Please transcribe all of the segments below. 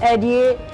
ADA,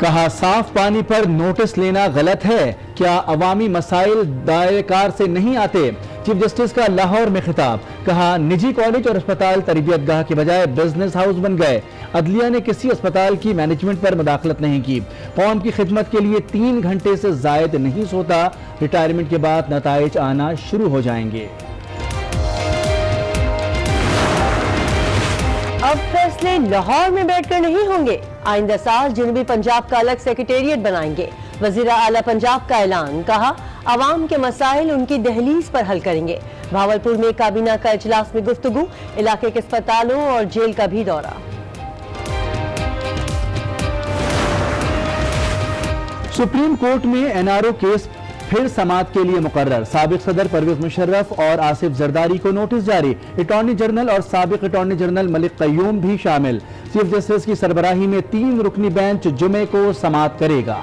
کہا صاف پانی پر نوٹس لینا غلط ہے، کیا عوامی مسائل دائرہ کار سے نہیں آتے؟ چیف جسٹس کا لاہور میں خطاب، کہا نجی کالج اور اسپتال تربیت گاہ کے بجائے بزنس ہاؤس بن گئے، عدلیہ نے کسی اسپتال کی مینجمنٹ پر مداخلت نہیں کی، قوم کی خدمت کے لیے 3 گھنٹے سے زائد نہیں سوتا، ریٹائرمنٹ کے بعد نتائج آنا شروع ہو جائیں گے۔ اب فیصلے لاہور میں بیٹھ کر نہیں ہوں گے، آئندہ سال جنوبی پنجاب کا الگ سیکریٹریٹ بنائیں گے، وزیر اعلیٰ پنجاب کا اعلان، کہا عوام کے مسائل ان کی دہلیز پر حل کریں گے۔ بھاولپور میں کابینہ کا اجلاس میں گفتگو، علاقے کے اسپتالوں اور جیل کا بھی دورہ۔ سپریم کورٹ میں NRO کیس پھر سماعت کے لیے مقرر، سابق صدر پرویز مشرف اور آصف زرداری کو نوٹس جاری، اٹارنی جنرل اور سابق اٹارنی جنرل ملک قیوم بھی شامل، چیف جسٹس کی سربراہی میں 3 رکنی بینچ جمعے کو سماعت کرے گا۔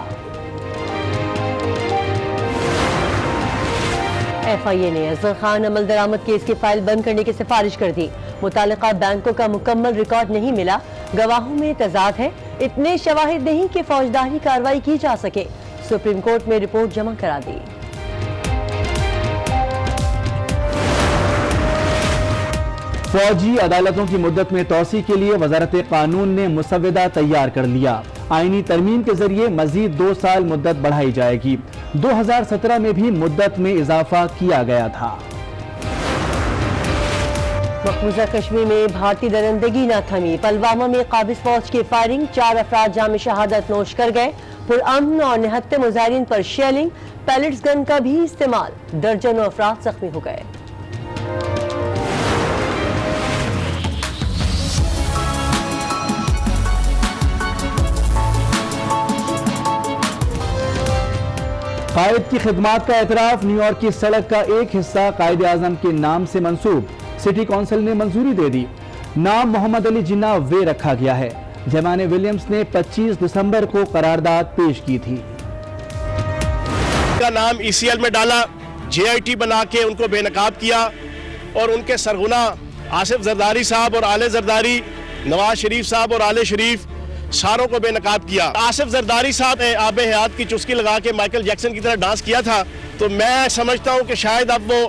FIA نے اصغر خان عمل درآمد کیس کی فائل بند کرنے کی سفارش کر دی، متعلقہ بینکوں کا مکمل ریکارڈ نہیں ملا، گواہوں میں تضاد ہے، اتنے شواہد نہیں کہ فوجداری کارروائی کی جا سکے، سپریم کورٹ میں رپورٹ جمع کرا دی۔ فوجی عدالتوں کی مدت میں توسیع کے لیے وزارت قانون نے مسودہ تیار کر لیا، آئینی ترمیم کے ذریعے مزید 2 سال مدت بڑھائی جائے گی، 2017 میں بھی مدت میں اضافہ کیا گیا تھا۔ مقبوضہ کشمیر میں بھارتی درندگی نہ تھمی، پلوامہ میں قابض فوج کی فائرنگ، 4 افراد جام شہادت نوش کر گئے، پرامن اور نہتے مظاہرین پر شیلنگ، پیلٹس گن کا بھی استعمال، درجنوں افراد زخمی ہو گئے۔ قائد کی خدمات کا اعتراف، نیو یارک کی سڑک کا ایک حصہ قائد اعظم کے نام سے منسوب، سٹی کونسل نے منظوری دے دی، نام محمد علی جناح وے رکھا گیا ہے، جیمان ولیمز نے 25 دسمبر کو قرارداد پیش کی تھی۔ کا نام ECL میں ڈالا، JIT بنا کے ان کو بے نقاب کیا اور ان کے سرغنہ آصف زرداری صاحب اور آل زرداری، نواز شریف صاحب اور آل شریف ساروں کو بے نقاب کیا۔ آصف زرداری صاحب نے آب حیات کی چسکی لگا کے مائیکل جیکسن کی طرح ڈانس کیا تھا، تو میں سمجھتا ہوں کہ شاید اب وہ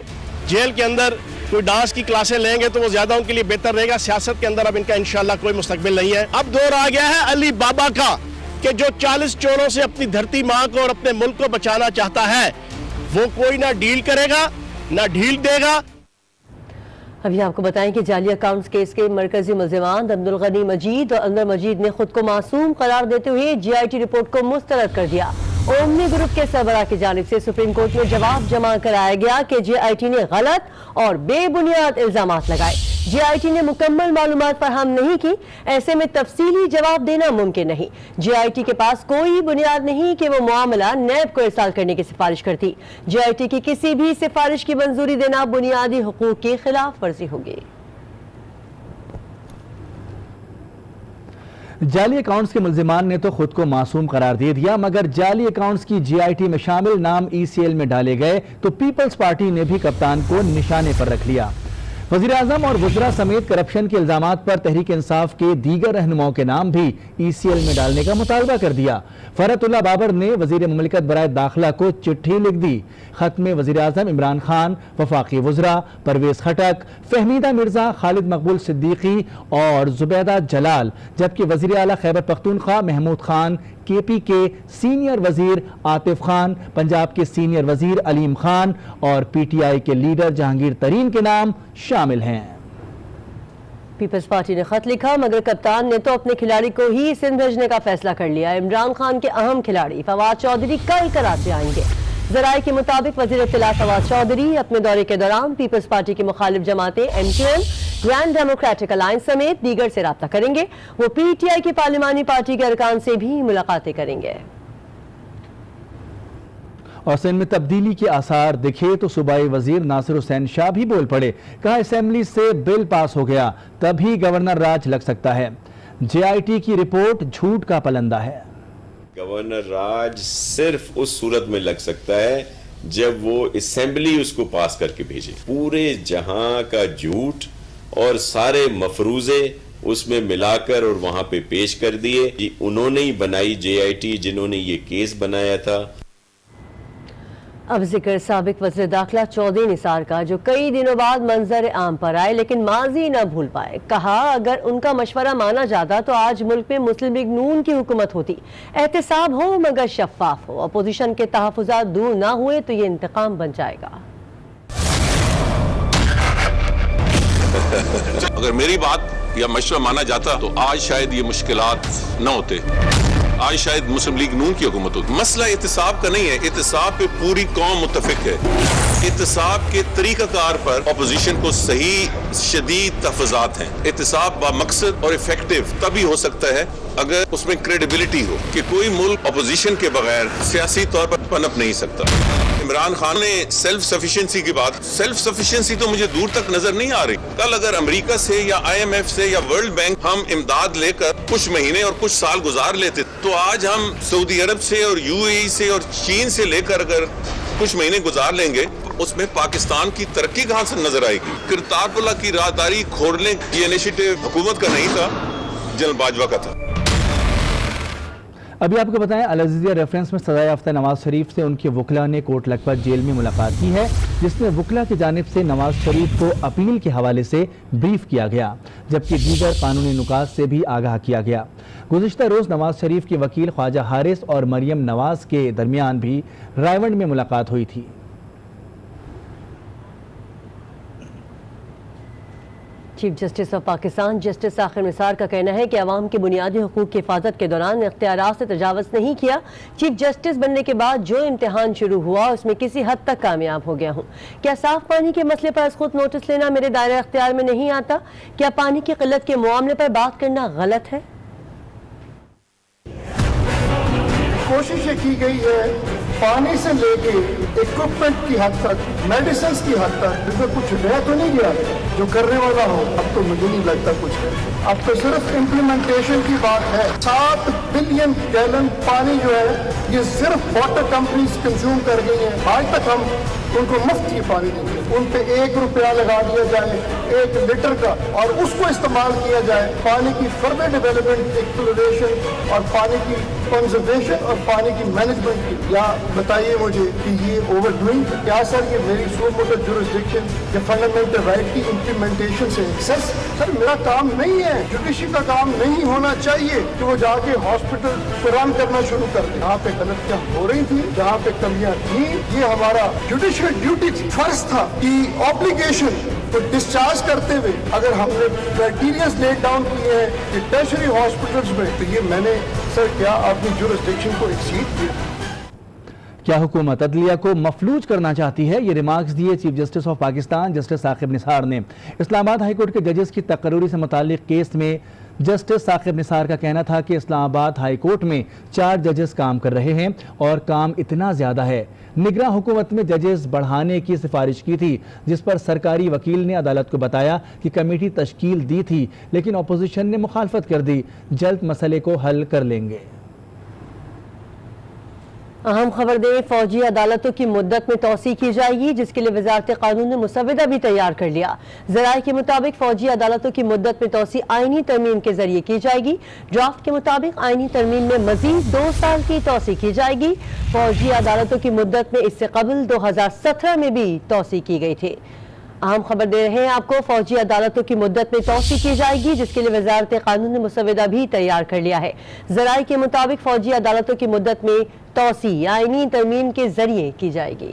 جیل کے اندر کوئی ڈانس کی کلاسیں لیں گے تو وہ زیادہ ان کے لیے بہتر رہے گا، سیاست کے اندر اب ان کا انشاءاللہ کوئی مستقبل نہیں ہے۔ اب دور آ گیا ہے علی بابا کا کہ جو 40 چوروں سے اپنی دھرتی ماں کو اور اپنے ملک کو بچانا چاہتا ہے، وہ کوئی نہ ڈیل کرے گا نہ ڈھیل دے گا۔ ابھی آپ کو بتائیں کہ جعلی اکاؤنٹس کیس کے مرکزی ملزمان عبدالغنی مجید اور انور مجید نے خود کو معصوم قرار دیتے ہوئے GIT رپورٹ کو مسترد کر دیا۔ اومنی گروپ کے سربراہ کی جانب سے سپریم کورٹ میں جواب جمع کرایا گیا کہ GIT نے غلط اور بے بنیاد الزامات لگائے، GIT نے مکمل معلومات فراہم نہیں کی، ایسے میں تفصیلی جواب دینا ممکن نہیں۔ GIT کے پاس کوئی بنیاد نہیں کہ وہ معاملہ نیب کو ارسال کرنے کی سفارش کرتی، GIT کی کسی بھی سفارش کی منظوری دینا بنیادی حقوق کی خلاف ورزی ہوگی۔ جعلی اکاؤنٹس کے ملزمان نے تو خود کو معصوم قرار دے دیا، مگر جعلی اکاؤنٹس کی GIT میں شامل نام ECL میں ڈالے گئے تو پیپلز پارٹی نے بھی کپتان کو نشانے پر رکھ لیا۔ وزیر اعظم اور وزراء سمیت کرپشن کے الزامات پر تحریک انصاف کے دیگر رہنماؤں کے نام بھی ECL میں ڈالنے کا مطالبہ کر دیا۔ فرحت اللہ بابر نے وزیر مملکت برائے داخلہ کو چٹھی لکھ دی، خط میں وزیر اعظم عمران خان، وفاقی وزراء پرویز خٹک، فہمیدہ مرزا، خالد مقبول صدیقی اور زبیدہ جلال، جبکہ وزیر اعلیٰ خیبر پختونخوا محمود خان، KP کے سینئر وزیر عاطف خان، پنجاب کے سینئر وزیر علیم خان اور PTI کے لیڈر جہانگیر ترین کے نام شامل ہیں۔ پیپلز پارٹی نے خط لکھا، مگر کپتان نے تو اپنے کھلاڑی کو ہی سندھ بھیجنے کا فیصلہ کر لیا۔ عمران خان کے اہم کھلاڑی فواد چودھری کل کراچی آئیں گے۔ ذرائع کے مطابق وزیر اطلاع فواد چودھری اپنے دورے کے دوران پیپلز پارٹی کی مخالف جماعتیں MQM، گرینڈ ڈیموکریٹک الائنس سمیت دیگر سے رابطہ کریں گے۔ وہ PTI کی پارلیمانی پارٹی کے ارکان سے بھی ملاقاتیں کریں گے۔ اور سندھ میں تبدیلی کے آثار دکھے تو صوبائی وزیر ناصر حسین شاہ بھی بول پڑے، کہا اسمبلی سے بل پاس ہو گیا تبھی گورنر راج لگ سکتا ہے، JIT کی رپورٹ جھوٹ کا پلندہ ہے۔ گورنر راج صرف اس صورت میں لگ سکتا ہے جب وہ اسمبلی اس کو پاس کر کے بھیجے۔ پورے جہاں کا جھوٹ اور سارے مفروضے اس میں ملا کر اور وہاں پہ پیش کر دیے. جی انہوں نے ہی بنائی JIT جنہوں نے یہ کیس بنایا تھا. اب ذکر سابق وزیر داخلہ چودھری نثار کا، جو کئی دنوں بعد منظر عام پر آئے لیکن ماضی نہ بھول پائے. کہا اگر ان کا مشورہ مانا جاتا تو آج ملک میں مسلم لیگ نون کی حکومت ہوتی. احتساب ہو مگر شفاف ہو. اپوزیشن کے تحفظات دور نہ ہوئے تو یہ انتقام بن جائے گا. اگر میری بات یا مشورہ مانا جاتا تو آج شاید یہ مشکلات نہ ہوتے. آج شاید مسلم لیگ نون کی حکومت ہوتی. مسئلہ احتساب کا نہیں ہے، احتساب پہ پوری قوم متفق ہے. احتساب کے طریقہ کار پر اپوزیشن کو صحیح شدید تحفظات ہیں. احتساب با مقصد اور افیکٹو تبھی ہو سکتا ہے اگر اس میں کریڈیبلٹی ہو کہ کوئی ملک اپوزیشن کے بغیر سیاسی طور پر پنپ نہیں سکتا. عمران خان نے سیلف سفیشنسی کی بات، سیلف سفیشنسی تو مجھے دور تک نظر نہیں آ رہی. کل اگر امریکہ سے یا IMF سے یا ورلڈ بینک ہم امداد لے کر کچھ مہینے اور کچھ سال گزار لیتے تو آج ہم سعودی عرب سے اور UAE سے اور چین سے لے کر اگر کچھ مہینے گزار لیں گے اس میں پاکستان کی ترقی کہاں سے نظر آئے گی. کرتارپور کی راہداری کھولنے کی انیشیٹو حکومت کا نہیں تھا، جنرل باجوہ کا تھا. ابھی آپ کو بتائیں العزیزیہ ریفرنس میں سزا یافتہ نواز شریف سے ان کے وکلا نے کوٹ لکھپت جیل میں ملاقات کی ہے، جس میں وکلا کی جانب سے نواز شریف کو اپیل کے حوالے سے بریف کیا گیا، جبکہ دیگر قانونی نکات سے بھی آگاہ کیا گیا. گزشتہ روز نواز شریف کے وکیل خواجہ حارث اور مریم نواز کے درمیان بھی رائیونڈ میں ملاقات ہوئی تھی. Chief justice of Pakistan justice Saqib Nisar کا کہنا ہے کہ عوام کے بنیادی حقوق کی حفاظت کے دوران اختیارات سے تجاوز نہیں کیا. چیف جسٹس بننے کے بعد جو امتحان شروع ہوا اس میں کسی حد تک کامیاب ہو گیا ہوں. کیا صاف پانی کے مسئلے پر از خود نوٹس لینا میرے دائرہ اختیار میں نہیں آتا؟ کیا پانی کی قلت کے معاملے پر بات کرنا غلط ہے؟ کوشش یہ کی گئی ہے پانی سے لے کے اکوپمنٹ کی حد تک، میڈیسنز کی حد تک، اس میں کچھ رہ تو نہیں گیا جو کرنے والا ہو. اب تو مجھے نہیں لگتا کچھ ہے، اب تو صرف امپلیمنٹیشن کی بات ہے. 7 بلین گیلن پانی جو ہے یہ صرف واٹر کمپنیز کنزیوم کر گئی ہیں. آج تک ہم ان کو مفت کی پانی دیں گے، ان پہ 1 روپیہ لگا دیا جائے 1 لیٹر کا اور اس کو استعمال کیا جائے. پانی کی فردر ڈیولپمنٹ، ایکسپلوریشن اور پانی کی کنزرویشن اور پانی کی مینجمنٹ کی. یا بتائیے مجھے کہ یہ اوور ڈوئنگ کیا سر؟ یہ میری سو موٹر جورسڈکشن یا فنڈامنٹل رائٹ کی امپلیمنٹیشن سے ایکسس سر میرا کام نہیں ہے. جوڈیشری کا کام نہیں ہونا چاہیے کہ وہ جا کے ہاسپٹل کو رن کرنا شروع کر دے. جہاں پہ غلطیاں ہو رہی تھی، جہاں پہ کمیاں تھیں، یہ ہمارا جوڈیشری ڈیوٹی تھی، فرض تھا کہ آبلیگیشن کو ڈسچارج کرتے ہوئے اگر ہم نے کرائٹیریاز لیٹ ڈاؤن کیے ہیں کہ ٹیرشری ہاسپٹلز میں، تو یہ میں نے سر کیا اپنی جورسڈکشن کو ایکسیڈ کیا. کیا حکومت عدلیہ کو مفلوج کرنا چاہتی ہے؟ یہ ریمارکس دیے chief justice of Pakistan justice Saqib Nisar نے. اسلام آباد ہائی کورٹ کے ججز کی تقرری سے متعلق کیس میں جسٹس ثاقب نثار کا کہنا تھا کہ اسلام آباد ہائی کورٹ میں 4 ججز کام کر رہے ہیں اور کام اتنا زیادہ ہے. نگراں حکومت میں ججز بڑھانے کی سفارش کی تھی، جس پر سرکاری وکیل نے عدالت کو بتایا کہ کمیٹی تشکیل دی تھی لیکن اپوزیشن نے مخالفت کر دی، جلد مسئلے کو حل کر لیں گے. اہم خبر دیں، فوجی عدالتوں کی مدت میں توسیع کی جائے گی، جس کے لیے وزارت قانون نے مسودہ بھی تیار کر لیا. ذرائع کے مطابق فوجی عدالتوں کی مدت میں توسیع آئینی ترمیم کے ذریعے کی جائے گی. ڈرافٹ کے مطابق آئینی ترمیم میں مزید 2 سال کی توسیع کی جائے گی. فوجی عدالتوں کی مدت میں اس سے قبل 2017 میں بھی توسیع کی گئی تھی. اہم خبر دے رہے ہیں آپ کو، فوجی عدالتوں کی مدت میں توسیع کی جائے گی، جس کے لیے وزارت قانون نے مسودہ بھی تیار کر لیا ہے. ذرائع کے مطابق فوجی عدالتوں کی مدت میں توسیع آئینی ترمیم کے ذریعے کی جائے گی.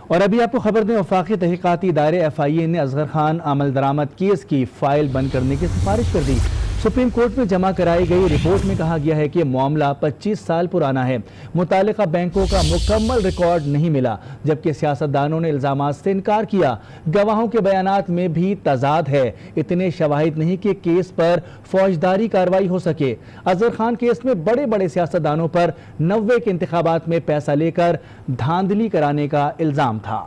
اور ابھی آپ کو خبر دیں، وفاقی تحقیقاتی ادارے FIA نے اصغر خان عمل درآمد کیس کی فائل بند کرنے کی سفارش کر دی. سپریم کورٹ میں جمع کرائی گئی رپورٹ میں کہا گیا ہے کہ معاملہ 25 سال پرانا ہے. متعلقہ بینکوں کا مکمل ریکارڈ نہیں ملا، جبکہ سیاستدانوں نے الزامات سے انکار کیا. گواہوں کے بیانات میں بھی تضاد ہے. اتنے شواہد نہیں کہ کیس پر فوجداری کارروائی ہو سکے. اصغر خان کیس میں بڑے بڑے سیاستدانوں پر 90 کے انتخابات میں پیسہ لے کر دھاندلی کرانے کا الزام تھا.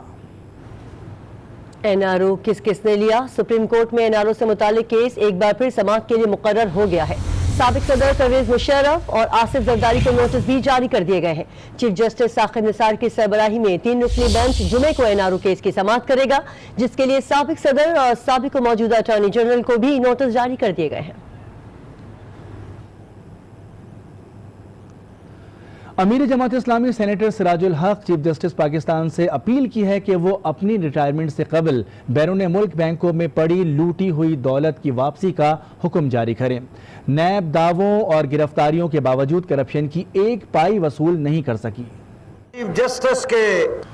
NRO کس نے لیا؟ سپریم کورٹ میں NRO سے متعلق کیس ایک بار پھر سماعت کے لیے مقرر ہو گیا ہے. سابق صدر پرویز مشرف اور آصف زرداری کو نوٹس بھی جاری کر دیے گئے ہیں۔ چیف جسٹس ثاقب نثار کی سربراہی میں 3 رکنی بینچ جمعے کو NRO کیس کی سماعت کرے گا، جس کے لیے سابق صدر اور سابق و موجودہ اٹارنی جنرل کو بھی نوٹس جاری کر دیے گئے ہیں۔ امیر جماعت اسلامی سینیٹر سراج الحق چیف جسٹس پاکستان سے اپیل کی ہے کہ وہ اپنی ریٹائرمنٹ سے قبل بیرون ملک بینکوں میں پڑی لوٹی ہوئی دولت کی واپسی کا حکم جاری کریں۔ نیب دعووں اور گرفتاریوں کے باوجود کرپشن کی ایک پائی وصول نہیں کر سکی۔ چیف جسٹس کے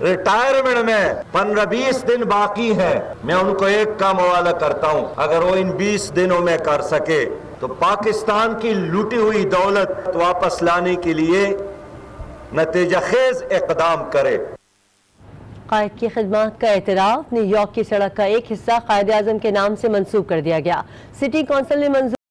ریٹائرمنٹ میں 15-20 دن باقی ہے، میں ان کو ایک کام حوالہ کرتا ہوں، اگر وہ ان 20 دنوں میں کر سکے تو پاکستان کی لوٹی ہوئی دولت واپس لانے کے لیے نتیجہ خیز اقدام کرے۔ قائد کی خدمات کا اعتراف، نیو یارک کی سڑک کا ایک حصہ قائد اعظم کے نام سے منسوب کر دیا گیا۔ سٹی کونسل نے منظور